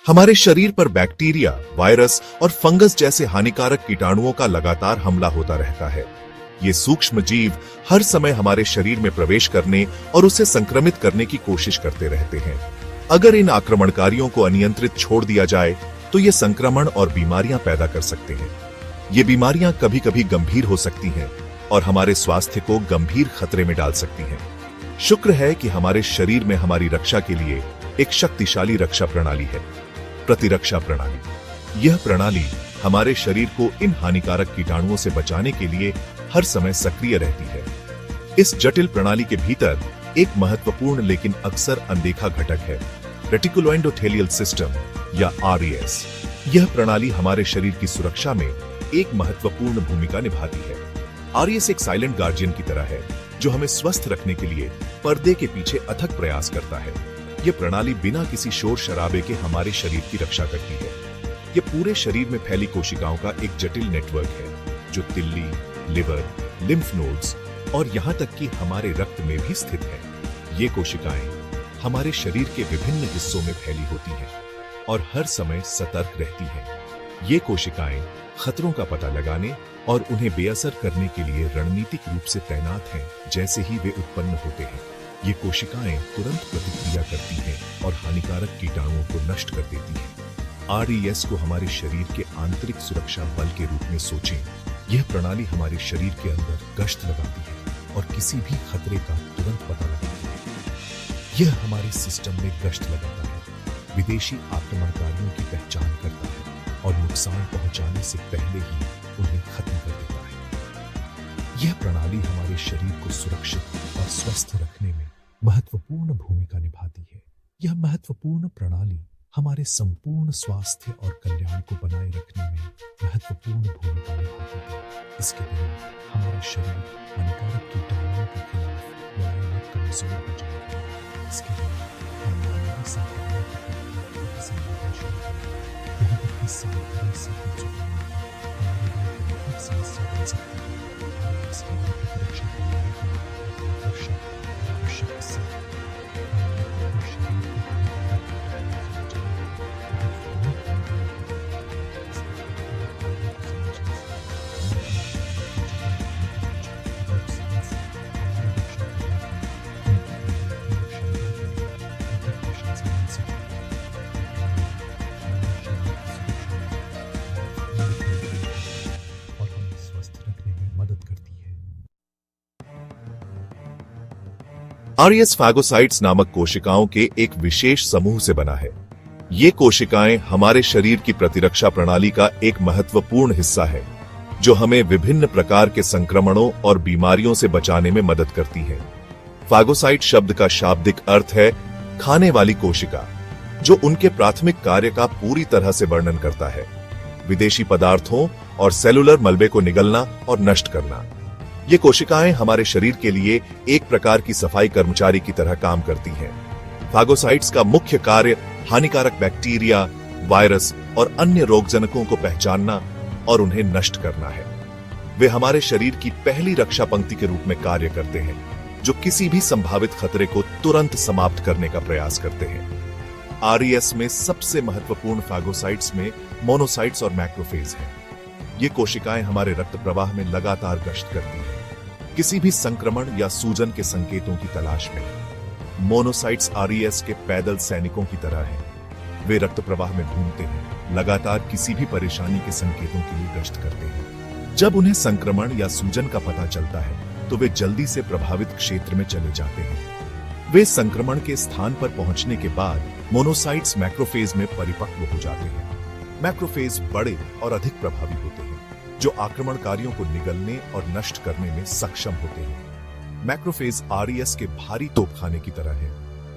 हमारे शरीर पर बैक्टीरिया, वायरस और फंगस जैसे हानिकारक कीटाणुओं का लगातार हमला होता रहता है। ये सूक्ष्म जीव हर समय हमारे शरीर में प्रवेश करने और उसे संक्रमित करने की कोशिश करते रहते हैं। अगर इन आक्रमणकारियों को अनियंत्रित छोड़ दिया जाए तो ये संक्रमण और बीमारियां पैदा कर सकते हैं। ये बीमारियां कभी कभी गंभीर हो सकती हैं और हमारे स्वास्थ्य को गंभीर खतरे में डाल सकती हैं। शुक्र है कि हमारे शरीर में हमारी रक्षा के लिए एक शक्तिशाली रक्षा प्रणाली है, प्रतिरक्षा प्रणाली। यह प्रणाली हमारे शरीर को इन हानिकारक कीटाणुओं से बचाने के लिए हर समय सक्रिय रहती है। इस जटिल प्रणाली के भीतर एक महत्वपूर्ण लेकिन अक्सर अनदेखा घटक है, रेटिकुलोएंडोथेलियल सिस्टम या RES। यह प्रणाली हमारे शरीर की सुरक्षा में एक महत्वपूर्ण भूमिका निभाती है। RES एक साइलेंट गार्जियन की तरह है जो हमें स्वस्थ रखने के लिए पर्दे के पीछे अथक प्रयास करता है। यह प्रणाली बिना किसी शोर शराबे के हमारे शरीर की रक्षा करती है। यह पूरे शरीर में फैली कोशिकाओं का एक जटिल नेटवर्क है जो तिल्ली, लिवर, लिम्फ नोड्स और यहां तक कि हमारे रक्त में भी स्थित है। ये कोशिकाएं हमारे शरीर के विभिन्न हिस्सों में फैली होती हैं और हर समय सतर्क रहती हैं। ये कोशिकाएं खतरों का पता लगाने और उन्हें बेअसर करने के लिए रणनीतिक रूप से तैनात हैं। जैसे ही वे उत्पन्न होते हैं, ये कोशिकाएं तुरंत प्रतिक्रिया करती हैं और हानिकारक कीटाणुओं को नष्ट कर देती हैं। RES को हमारे शरीर के आंतरिक सुरक्षा बल के रूप में सोचें। यह प्रणाली हमारे शरीर के अंदर गश्त लगाती है और किसी भी खतरे का तुरंत पता लगाती है। यह हमारे सिस्टम में गश्त लगाता है, विदेशी आक्रमणकारियों की पहचान करता है और नुकसान पहुंचाने से पहले ही उन्हें खत्म कर देता है। यह प्रणाली हमारे शरीर को सुरक्षित और स्वस्थ रखने में महत्वपूर्ण भूमिका निभाती है। यह महत्वपूर्ण प्रणाली हमारे संपूर्ण स्वास्थ्य और कल्याण को बनाए रखने में महत्वपूर्ण भूमिका निभाती है। इसके बिना हमारा शरीर हानिकारक कीटाणुओं के खिलाफ लड़ाई में कमजोर हो जाएगा। इसके बिना हम मानवीय संक्रमण की प्रक्रिया को संवेदनशील हैं। यहाँ तक कि सावधानी से हमारे लिए गंभीर समस्या बन सकती है। इस हमारे प्रतिरक्षा प्रणाली का आवश्यक हिस्सा है। हमारे शरीर को हानिकारक कीटाणुओं से बचाने में महत्वपूर्ण भूमिका निभाती है। इस प्रक्रिया को समझने से नुकसान से हमारी रक्षा करने की उनकी क्षमता के लिए अधिक प्रशंसा मिल सकती है। और हमें स्वस्थ रखने में मदद करती है। RES फैगोसाइट्स नामक कोशिकाओं के एक विशेष समूह से बना है। ये कोशिकाएं हमारे शरीर की प्रतिरक्षा प्रणाली का एक महत्वपूर्ण हिस्सा है जो हमें विभिन्न प्रकार के संक्रमणों और बीमारियों से बचाने में मदद करती है। फैगोसाइट शब्द का शाब्दिक अर्थ है खाने वाली कोशिका, जो उनके प्राथमिक कार्य का पूरी तरह से वर्णन करता है, विदेशी पदार्थों और सेलुलर मलबे को निगलना और नष्ट करना। ये कोशिकाएं हमारे शरीर के लिए एक प्रकार की सफाई कर्मचारी की तरह काम करती हैं। फैगोसाइट्स का मुख्य कार्य हानिकारक बैक्टीरिया, वायरस और अन्य रोगजनकों को पहचानना और उन्हें नष्ट करना है। वे हमारे शरीर की पहली रक्षा पंक्ति के रूप में कार्य करते हैं, जो किसी भी संभावित खतरे को तुरंत समाप्त करने का प्रयास करते हैं। RES में सबसे महत्वपूर्ण फैगोसाइट्स में मोनोसाइट्स और मैक्रोफेज हैं। ये कोशिकाएं हमारे रक्त प्रवाह में लगातार गश्त करती हैं, किसी भी संक्रमण या सूजन के संकेतों की तलाश में। मोनोसाइट्स RES के पैदल सैनिकों की तरह हैं। वे रक्त प्रवाह में घूमते हैं, लगातार किसी भी परेशानी के संकेतों के लिए गश्त करते हैं। जब उन्हें संक्रमण या सूजन का पता चलता है तो वे जल्दी से प्रभावित क्षेत्र में चले जाते हैं। वे संक्रमण के स्थान पर पहुंचने के बाद मोनोसाइट्स मैक्रोफेज में परिपक्व हो जाते हैं। मैक्रोफेज बड़े और अधिक प्रभावी होते हैं, जो आक्रमणकारियों को निगलने और नष्ट करने में सक्षम होते हैं। मैक्रोफेज RES के भारी तोपखाने की तरह है,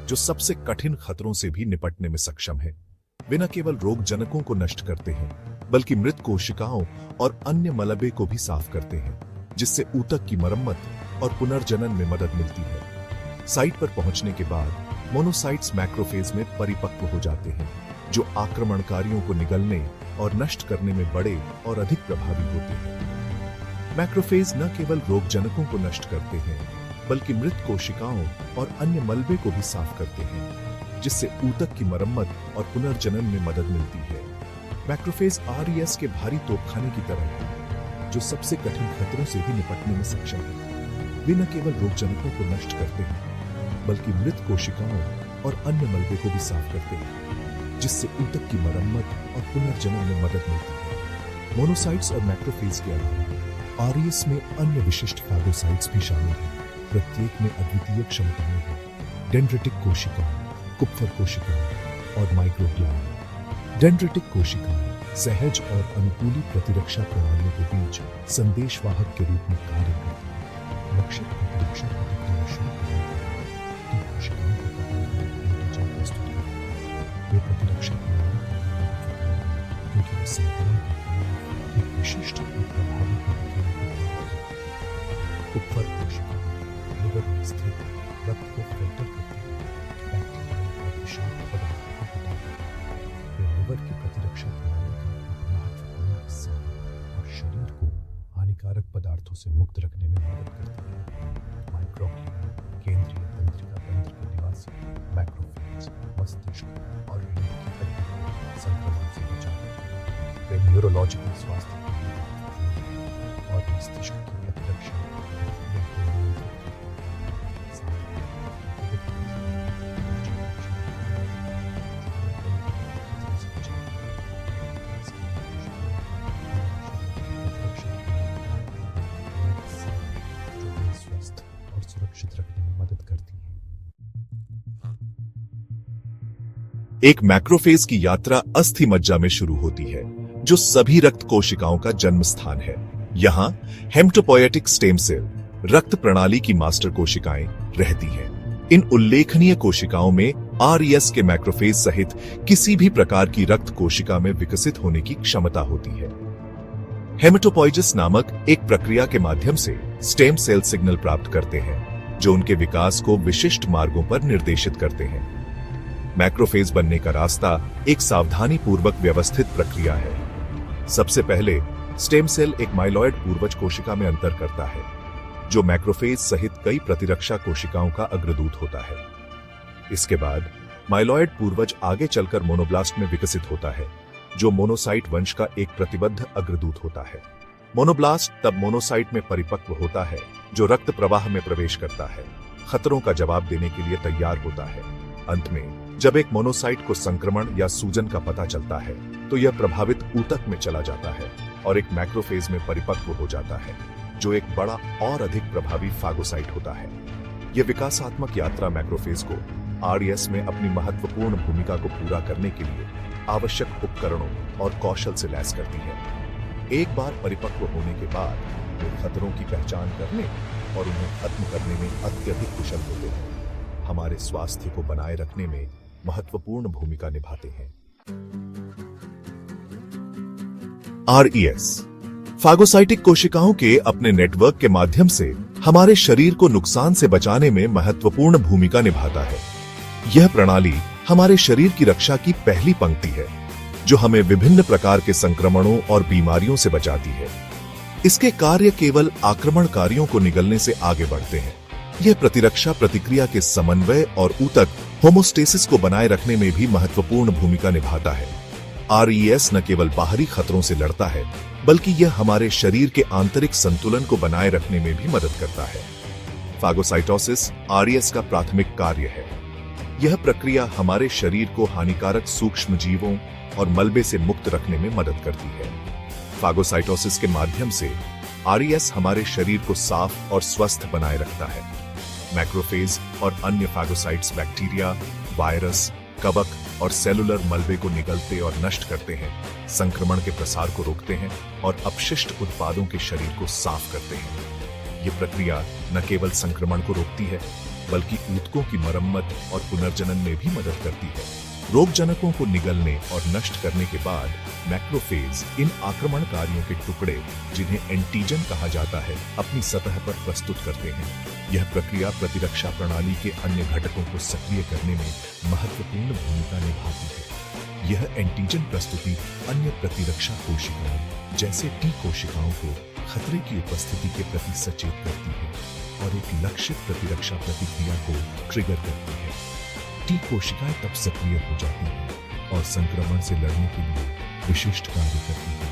जो सबसे कठिन खतरों से भी निपटने में सक्षम है। वे न केवल रोगजनकों को नष्ट करते हैं, बल्कि मृत कोशिकाओं और अन्य मलबे को भी साफ करते हैं, जिससे ऊतक की मरम्मत और पुनर्जनन में मदद मिलती है। साइट पर पहुंचने के बाद मोनोसाइट्स मैक्रोफेज में परिपक्व हो जाते हैं, जो आक्रमणकारियों को निगलने और नष्ट करने में बड़े और अधिक प्रभावी होते हैं। मैक्रोफेज न केवल रोगजनकों को नष्ट करते हैं, बल्कि मृत कोशिकाओं और अन्य मलबे को भी साफ करते हैं, जिससे ऊतक की मरम्मत और पुनर्जनन में मदद मिलती है। मैक्रोफेज आरईएस के भारी तोपखाने की तरह है, जो सबसे कठिन खतरों से भी निपटने में सक्षम है। वे न केवल रोगजनकों को नष्ट करते हैं, बल्कि मृत कोशिकाओं और अन्य मलबे को भी साफ करते हैं, जिससे ऊतक की मरम्मत और पुनर्जनन में मदद मिलती है। मोनोसाइट्स और मैक्रोफेज के अलावा आरईएस में अन्य विशिष्ट फागोसाइट्स भी शामिल हैं। प्रत्येक में अद्वितीय क्षमताएं हैं। डेंड्रिटिक कोशिकाएं, कुप्फर कोशिकाएं और माइक्रोग्लिया। डेंड्रिटिक कोशिकाएं सहज और अनुकूली प्रतिरक्षा प्रणालियों के बीच संदेशवाहक के रूप में कार्य करती हैं। लक्षित प्रतिरक्षा प्रतिक्रिया शुरू करने के बाद टी कोशिकाओं को एंटीजन प्रस्तुत करती हैं। वे प्रतिरक्षा प्रणाली का महत्वपूर्ण है, क्योंकि वे संक्रमण के खिलाफ एक विशिष्ट और प्रभावी प्रतिक्रिया को पैदा करती हैं। कुप्फर कोशिकाएं लिवर में स्थित रक्त को फिल्टर करती हैं, बैक्टीरिया और विषाक्त पदार्थों को हटाती हैं। वे लिवर की प्रतिरक्षा प्रणाली का एक महत्वपूर्ण हिस्सा है और शरीर को हानिकारक पदार्थों से मुक्त रखने में मदद करती है। माइक्रोग्लिया केंद्रीय तंत्रिका तंत्र के निवासी मैक्रोफेज मस्तिष्क और रीढ़ की हड्डी को संक्रमण से बचाते हैं। वे न्यूरोलॉजिकल स्वास्थ्य के लिए महत्वपूर्ण हैं और मस्तिष्क की प्रतिरक्षा और सुरक्षित रखने में मदद करती है। एक मैक्रोफेज की यात्रा अस्थि मज्जा में शुरू होती है, जो सभी रक्त कोशिकाओं का जन्म स्थान है। यहाँ हेमटोपोएटिक स्टेम सेल, रक्त प्रणाली की मास्टर कोशिकाएं रहती हैं। इन उल्लेखनीय कोशिकाओं में आरईएस के मैक्रोफेज सहित किसी भी प्रकार की रक्त कोशिका में विकसित होने की क्षमता होती है। हेमेटोपोइजिस नामक एक प्रक्रिया के माध्यम से स्टेम सेल सिग्नल प्राप्त करते हैं, जो उनके विकास को विशिष्ट मार्गों पर निर्देशित करते हैं। मैक्रोफेज बनने का रास्ता एक सावधानी पूर्वक व्यवस्थित प्रक्रिया है। सबसे पहले स्टेम सेल एक माइलॉइड पूर्वज कोशिका में अंतर करता है, जो मैक्रोफेज सहित कई प्रतिरक्षा कोशिकाओं का अग्रदूत होता है। इसके बाद माइलॉइड पूर्वज आगे चलकर मोनोब्लास्ट में विकसित होता है, जो मोनोसाइट वंश का एक प्रतिबद्ध अग्रदूत होता है। मोनोब्लास्ट तब मोनोसाइट में परिपक्व होता है, जो रक्त प्रवाह में प्रवेश करता है, खतरों का जवाब देने के लिए तैयार होता है। अंत में जब एक मोनोसाइट को संक्रमण या सूजन का पता चलता है, तो यह प्रभावित ऊतक में चला जाता है और एक मैक्रोफेज में परिपक्व हो जाता है, जो एक बड़ा और अधिक प्रभावी फागोसाइट होता है। यह विकासात्मक यात्रा मैक्रोफेज को आरईएस में अपनी महत्वपूर्ण भूमिका को पूरा करने के लिए आवश्यक उपकरणों और कौशल से लैस करती है। एक बार परिपक्व होने के बाद वे खतरों की पहचान करने और उन्हें खत्म करने में अत्यधिक कुशल होते हैं, हमारे स्वास्थ्य को बनाए रखने में महत्वपूर्ण भूमिका निभाते हैं। आरईएस फागोसाइटिक कोशिकाओं के अपने नेटवर्क के माध्यम से हमारे शरीर को नुकसान से बचाने में महत्वपूर्ण भूमिका निभाता है। यह प्रणाली हमारे शरीर की रक्षा की पहली पंक्ति है, जो हमें विभिन्न प्रकार के संक्रमणों और बीमारियों से बचाती है। इसके कार्य केवल आक्रमणकारियों को निगलने से आगे बढ़ते हैं। यह प्रतिरक्षा प्रतिक्रिया के समन्वय और ऊतक होमोस्टेसिस को बनाए रखने में भी महत्वपूर्ण भूमिका निभाता है। आरईएस न केवल बाहरी खतरों से लड़ता है, बल्कि यह हमारे शरीर के आंतरिक संतुलन को बनाए रखने में भी मदद करता है। फागोसाइटोसिस आरईएस का प्राथमिक कार्य है। यह प्रक्रिया हमारे शरीर को हानिकारक सूक्ष्म जीवों और मलबे से मुक्त रखने में मदद करती है। फागोसाइटोसिस के माध्यम से आरईएस हमारे शरीर को साफ और स्वस्थ बनाए रखता है। मैक्रोफेज और अन्य फागोसाइट्स बैक्टीरिया, वायरस, कवक और सेलुलर मलबे को निगलते और नष्ट करते हैं, संक्रमण के प्रसार को रोकते हैं और अपशिष्ट उत्पादों के शरीर को साफ करते हैं। ये प्रक्रिया न केवल संक्रमण को रोकती है, बल्कि ऊतकों की मरम्मत और पुनर्जनन में भी मदद करती है। रोगजनकों को निगलने और नष्ट करने के बाद मैक्रोफेज इन आक्रमणकारियों के टुकड़े, जिन्हें एंटीजन कहा जाता है, अपनी सतह पर प्रस्तुत करते हैं। यह प्रक्रिया प्रतिरक्षा प्रणाली के अन्य घटकों को सक्रिय करने में महत्वपूर्ण भूमिका निभाती है। यह एंटीजन प्रस्तुति अन्य प्रतिरक्षा कोशिकाओं जैसे टी कोशिकाओं को खतरे की उपस्थिति के प्रति सचेत करती है और एक लक्षित प्रतिरक्षा प्रतिक्रिया को ट्रिगर करती है। टी कोशिकाएं तब सक्रिय हो जाती हैं और संक्रमण से लड़ने के लिए विशिष्ट कार्य करती हैं।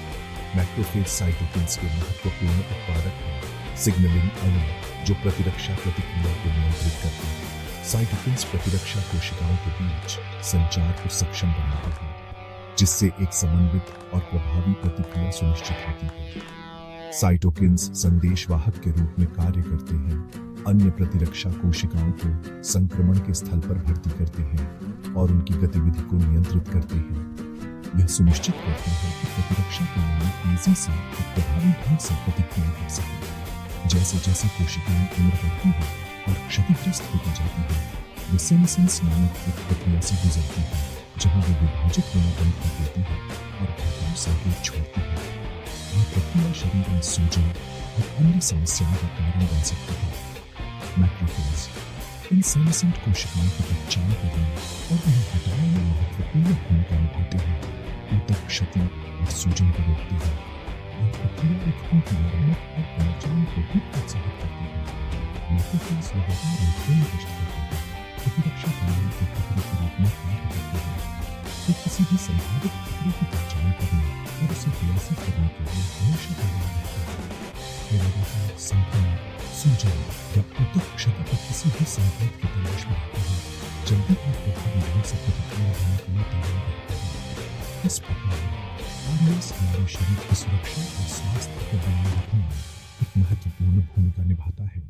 मैक्रोफेज साइटोकिन्स के महत्वपूर्ण उत्पादक हैं। सिग्नलिंग अणु जो प्रतिरक्षा प्रतिक्रिया को नियंत्रित करते हैं। साइटोकिन्स प्रतिरक्षा कोशिकाओं के बीच संचार को सक्षम बनाते हैं, जिससे एक समन्वित और प्रभावी प्रतिक्रिया सुनिश्चित होती है। साइटोकिन्स संदेशवाहक के रूप में कार्य करते हैं, अन्य प्रतिरक्षा कोशिकाओं को संक्रमण के स्थल पर भर्ती करते हैं और उनकी गतिविधि को नियंत्रित करते हैं। यह सुनिश्चित करते हैं कि प्रतिरक्षा प्रणाली तेजी से और प्रभावी ढंग से प्रतिक्रिया कर सके। जैसे जैसे कोशिकाएं उम्र बढ़ती हैं और क्षतिग्रस्त होती जाती हैं, वे सेनेसेंस नामक एक प्रक्रिया से गुजरती हैं, जहां वे विभाजित होना बंद कर देती हैं और घातक संकेत छोड़ती हैं। यह प्रक्रिया शरीर में सूजन और अन्य समस्याओं का कारण बन सकती है। मैक्रोफेज इन सेनेसेंट कोशिकाओं की पहचान करने और उन्हें हटाने में महत्वपूर्ण भूमिका निभाते हैं। ऊतक क्षति और सूजन को रोकते हैं। यह प्रक्रिया ऊतकों की मरम्मत और पुनर्जनन को भी प्रोत्साहित करती है। मैक्रोफेज लगातार ऊतकों में गश्त करते हैं, प्रतिरक्षा प्रणाली के खतरे के रूप में कार्य करते हैं। वे किसी भी संभावित खतरे की पहचान करने और उसे नियंत्रित करने के लिए हमेशा तैयार रहते हैं। वे लगातार संक्रमण, सूजन या ऊतक क्षति पर किसी भी संकेत की तलाश में रहते हैं, जल्दी और प्रभावी ढंग से प्रतिक्रिया देने के लिए तैयार रहते हैं। इस प्रकार आरएनएस हमारे शरीर की सुरक्षा और स्वास्थ्य को बनाए रखने में एक महत्वपूर्ण भूमिका निभाता है।